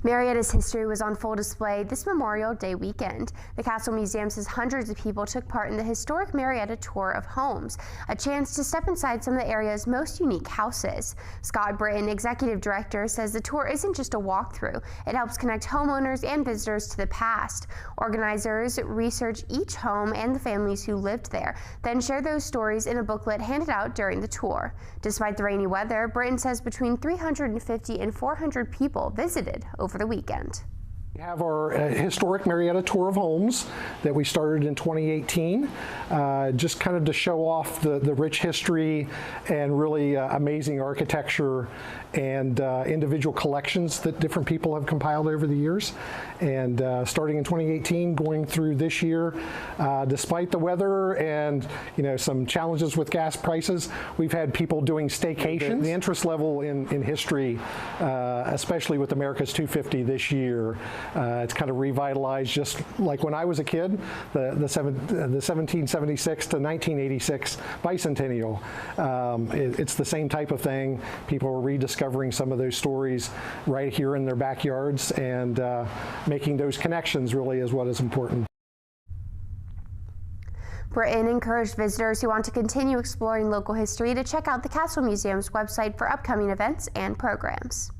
Marietta's history was on full display this Memorial Day weekend. The Castle Museum says hundreds of people took part in the historic Marietta Tour of Homes, a chance to step inside some of the area's most unique houses. Scott Britton, executive director, says the tour isn't just a walkthrough. It helps connect homeowners and visitors to the past. Organizers research each home and the families who lived there, then share those stories in a booklet handed out during the tour. Despite the rainy weather, Britton says between 350 and 400 people visited over the weekend. We have our historic Marietta Tour of Homes that we started in 2018, just kind of to show off the rich history and really amazing architecture and individual collections that different people have compiled over the years. And starting in 2018, going through this year, despite the weather and some challenges with gas prices, we've had people doing staycations. The interest level in history, especially with America's 250 this year, it's kind of revitalized, just like when I was a kid, the 1776 to 1986 bicentennial. It's the same type of thing. People are rediscovering some of those stories right here in their backyards, and making those connections really is what is important. Britton encouraged visitors who want to continue exploring local history to check out the Castle Museum's website for upcoming events and programs.